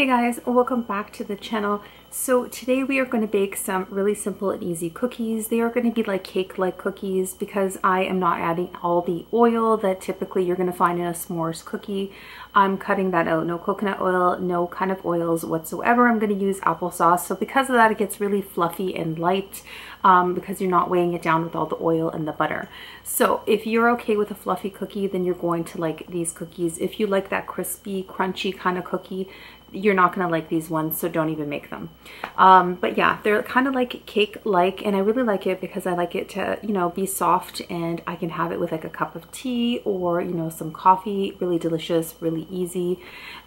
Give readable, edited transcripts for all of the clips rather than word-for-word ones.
Hey guys, welcome back to the channel. So today we are going to bake some really simple and easy cookies. They are going to be like cake-like cookies because I am not adding all the oil that typically you're going to find in a s'mores cookie. I'm cutting that out. No coconut oil, no kind of oils whatsoever. I'm going to use applesauce. So because of that, it gets really fluffy and light because you're not weighing it down with all the oil and the butter. So if you're okay with a fluffy cookie, then you're going to like these cookies. If you like that crispy, crunchy kind of cookie, you're not going to like these ones, so don't even make them. But yeah, they're kind of like cake-like, and I really like it because I like it to, you know, be soft, and I can have it with like a cup of tea or, you know, some coffee. Really delicious, really easy,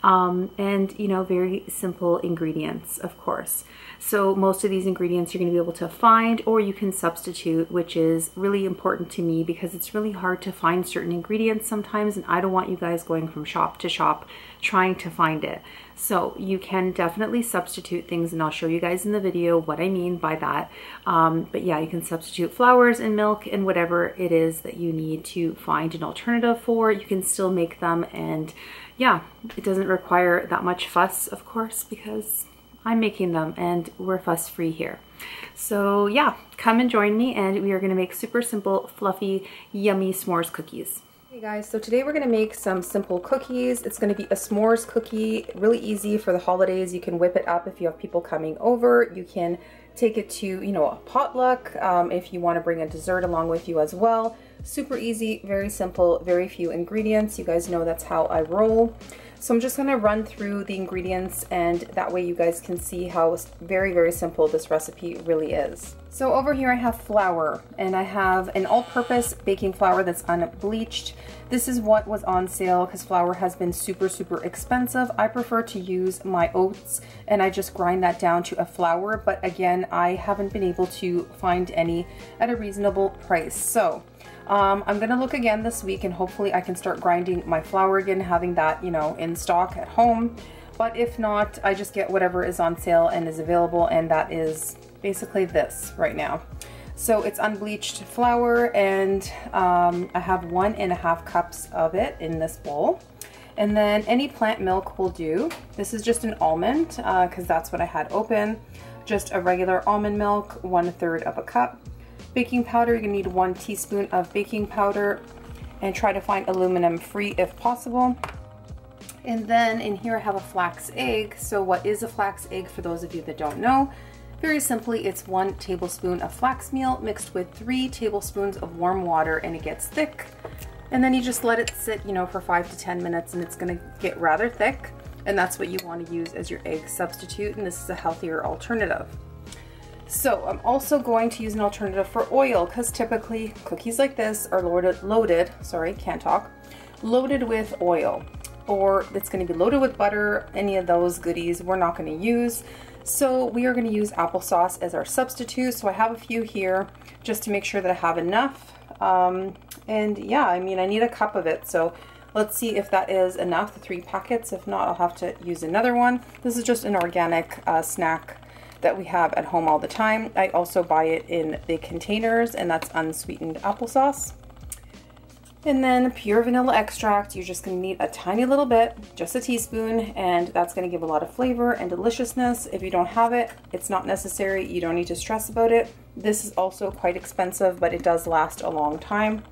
and, you know, very simple ingredients, of course. So most of these ingredients you're going to be able to find, or you can substitute, which is really important to me because it's really hard to find certain ingredients sometimes, and I don't want you guys going from shop to shop trying to find it. So you can definitely substitute things, and I'll show you guys in the video what I mean by that. But yeah, you can substitute flours and milk and whatever it is that you need to find an alternative for. You can still make them, and yeah, it doesn't require that much fuss, of course, because I'm making them and we're fuss free here. So yeah, come and join me, and we are going to make super simple, fluffy, yummy s'mores cookies. Hey guys, so today we're going to make some simple cookies. It's going to be a s'mores cookie, really easy for the holidays. You can whip it up if you have people coming over. You can take it to, you know, a potluck if you want to bring a dessert along with you as well. Super easy, very simple, very few ingredients. You guys know that's how I roll. So I'm just going to run through the ingredients, and that way you guys can see how very, very simple this recipe really is. So over here I have flour, and I have an all-purpose baking flour that's unbleached. This is what was on sale because flour has been super, super expensive. I prefer to use my oats, and I just grind that down to a flour, but again, I haven't been able to find any at a reasonable price. So I'm gonna look again this week, and hopefully I can start grinding my flour again, having that, you know, in stock at home. But if not, I just get whatever is on sale and is available, and that is basically this right now. So it's unbleached flour, and I have 1.5 cups of it in this bowl. And then any plant milk will do. This is just an almond because that's what I had open. Just a regular almond milk, 1/3 of a cup. Baking powder, you're gonna need 1 teaspoon of baking powder, and try to find aluminum free if possible. And then in here I have a flax egg. So what is a flax egg for those of you that don't know? Very simply, it's 1 tablespoon of flax meal mixed with 3 tablespoons of warm water, and it gets thick. And then you just let it sit, you know, for 5 to 10 minutes, and it's gonna get rather thick. And that's what you want to use as your egg substitute, and this is a healthier alternative. So I'm also going to use an alternative for oil, because typically cookies like this are loaded with oil, or it's going to be loaded with butter. Any of those goodies we're not going to use. So we are going to use applesauce as our substitute. So I have a few here just to make sure that I have enough. And yeah, I mean, I need a cup of it. So let's see if that is enough, the 3 packets. If not, I'll have to use another one. This is just an organic snack that we have at home all the time. I also buy it in big containers, and that's unsweetened applesauce. And then pure vanilla extract, you're just gonna need a tiny little bit, just a teaspoon, and that's gonna give a lot of flavor and deliciousness. If you don't have it, it's not necessary. You don't need to stress about it. This is also quite expensive, but it does last a long time.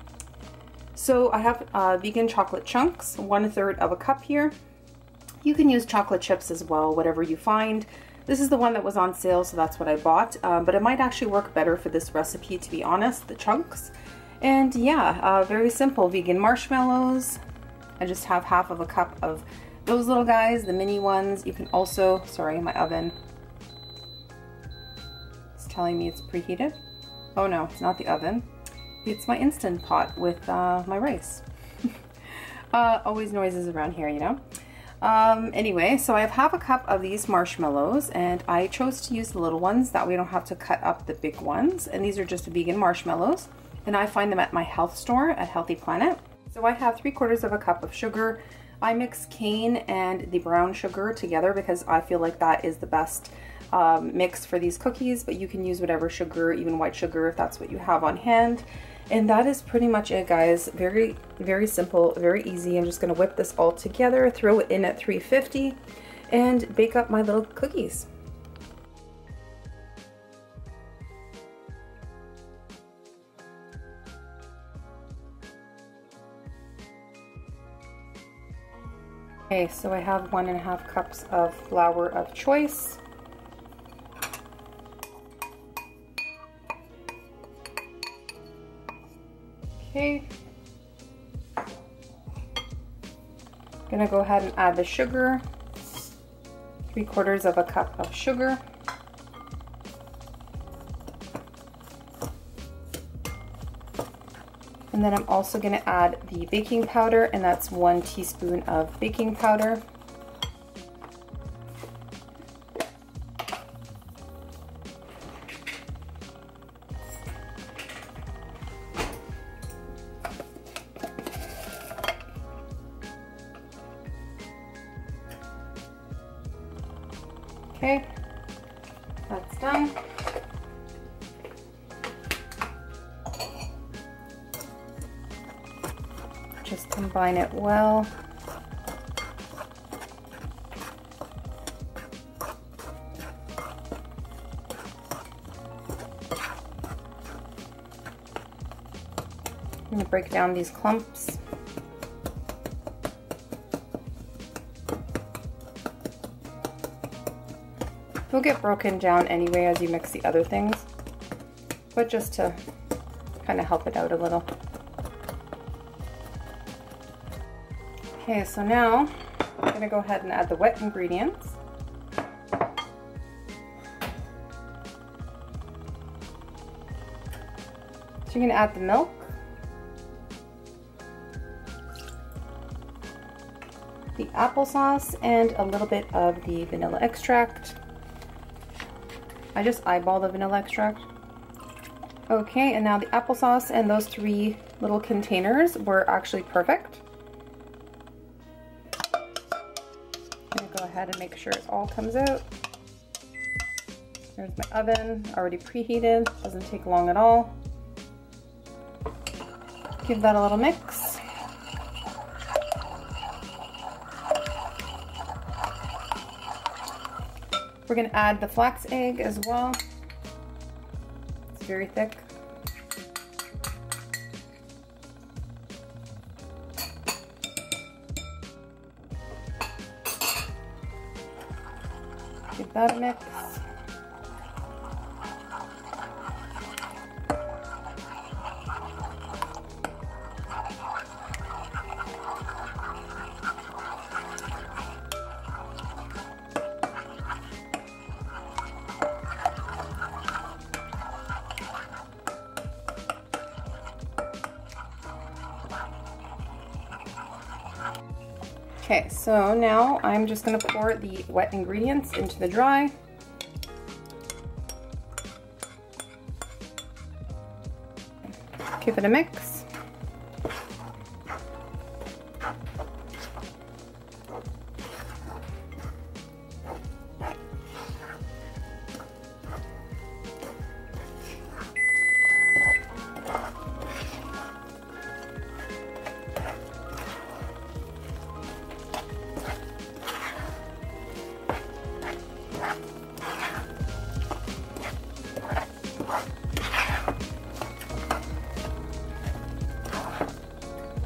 So I have vegan chocolate chunks, 1/3 of a cup here. You can use chocolate chips as well, whatever you find. This is the one that was on sale, so that's what I bought, but it might actually work better for this recipe, to be honest, the chunks. And yeah, very simple. Vegan marshmallows. I just have 1/2 of a cup of those little guys, the mini ones. You can also, sorry, my oven, it's telling me it's preheated. Oh no, it's not the oven. It's my Instant Pot with my rice. Always noises around here, you know. Anyway, so I have 1/2 cup of these marshmallows, and I chose to use the little ones, that way we don't have to cut up the big ones. And these are just vegan marshmallows, and I find them at my health store at Healthy Planet. So I have 3/4 of a cup of sugar. I mix cane and the brown sugar together because I feel like that is the best mix for these cookies, but you can use whatever sugar, even white sugar, if that's what you have on hand. And that is pretty much it, guys. Very, very simple, very easy. I'm just gonna whip this all together, throw it in at 350. and bake up my little cookies. Okay, so I have 1.5 cups of flour of choice. Okay. Gonna go ahead and add the sugar. 3/4 cup of sugar. And then I'm also going to add the baking powder, and that's 1 teaspoon of baking powder. Okay, that's done. Just combine it well. I'm going to break down these clumps. They'll get broken down anyway as you mix the other things, but just to kind of help it out a little. Okay, so now I'm going to go ahead and add the wet ingredients. So you're going to add the milk, the applesauce, and a little bit of the vanilla extract. I just eyeball the vanilla extract. Okay, and now the applesauce and those 3 little containers were actually perfect. I'm gonna go ahead and make sure it all comes out. There's my oven, already preheated, doesn't take long at all. Give that a little mix. We're going to add the flax egg as well. It's very thick. Give that a mix. Okay, so now I'm just going to pour the wet ingredients into the dry. Give it a mix.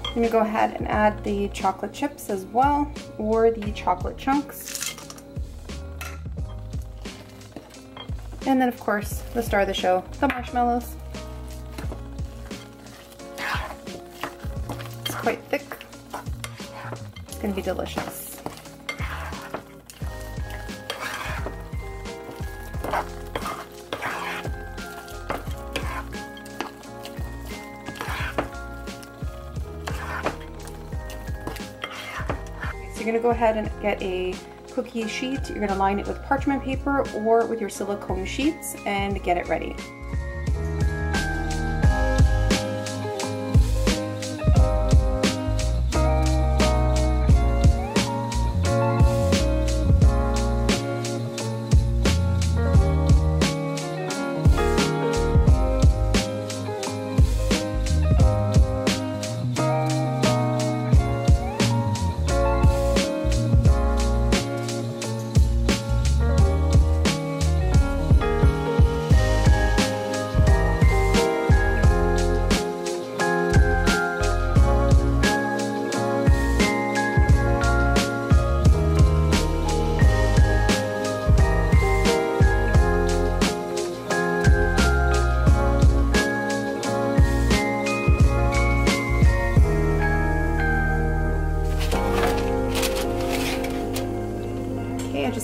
I'm going to go ahead and add the chocolate chips as well, or the chocolate chunks. And then of course, the star of the show, the marshmallows. It's quite thick. It's going to be delicious. You're going to go ahead and get a cookie sheet. You're going to line it with parchment paper or with your silicone sheets and get it ready.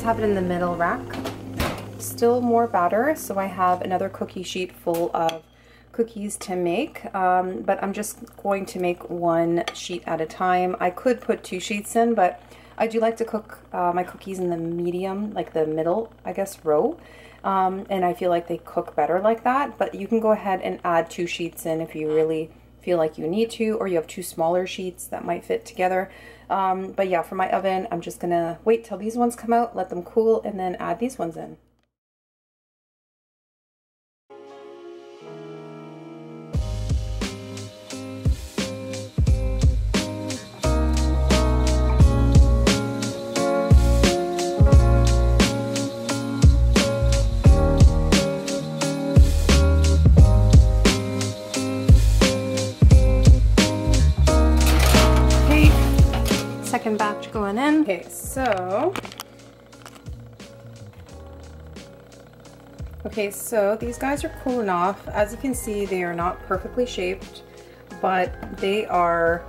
have it in the middle rack. Still more batter, so I have another cookie sheet full of cookies to make, but I'm just going to make one sheet at a time. I could put 2 sheets in, but I do like to cook my cookies in the medium, like the middle, I guess, row. And I feel like they cook better like that, but you can go ahead and add 2 sheets in if you really feel like you need to, or you have 2 smaller sheets that might fit together. But yeah, for my oven, I'm just gonna wait till these ones come out, let them cool, and then add these ones in. Second batch going in. Okay, so these guys are cooling off. As you can see, they are not perfectly shaped, but they are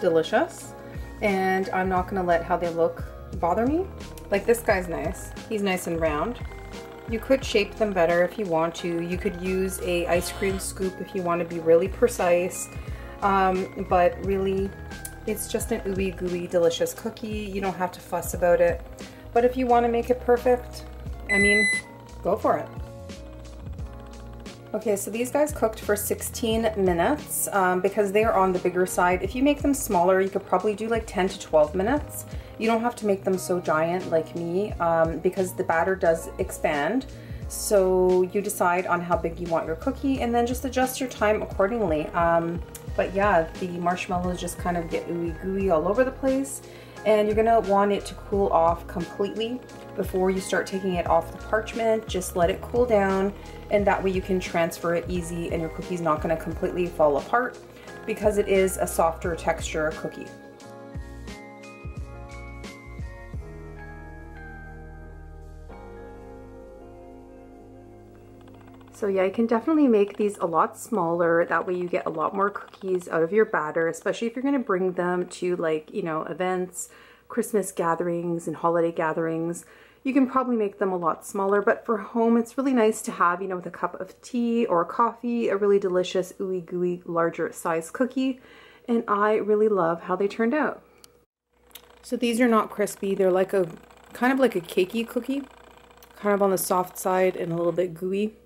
delicious, and I'm not gonna let how they look bother me. Like, this guy's nice. He's nice and round. You could shape them better if you want to. You could use a ice cream scoop if you want to be really precise, but really it's just an ooey gooey delicious cookie. You don't have to fuss about it. But if you want to make it perfect, I mean, go for it. Okay, so these guys cooked for 16 minutes because they are on the bigger side. If you make them smaller, you could probably do like 10 to 12 minutes. You don't have to make them so giant like me because the batter does expand. So you decide on how big you want your cookie and then just adjust your time accordingly. But yeah, the marshmallows just kind of get ooey gooey all over the place, and you're gonna want it to cool off completely before you start taking it off the parchment. Just let it cool down, and that way you can transfer it easy and your cookie's not gonna completely fall apart because it is a softer texture cookie. So yeah, you can definitely make these a lot smaller. That way you get a lot more cookies out of your batter, especially if you're going to bring them to, like, you know, events, Christmas gatherings and holiday gatherings. You can probably make them a lot smaller, but for home it's really nice to have, you know, with a cup of tea or coffee, a really delicious ooey gooey larger size cookie. And I really love how they turned out. So these are not crispy. They're like a kind of like a cakey cookie, kind of on the soft side and a little bit gooey.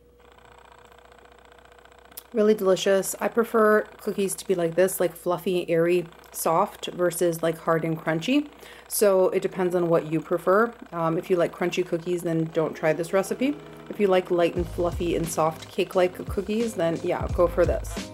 Really delicious. I prefer cookies to be like this, like fluffy, airy, soft versus like hard and crunchy. So it depends on what you prefer. If you like crunchy cookies, then don't try this recipe. If you like light and fluffy and soft cake-like cookies, then yeah, go for this.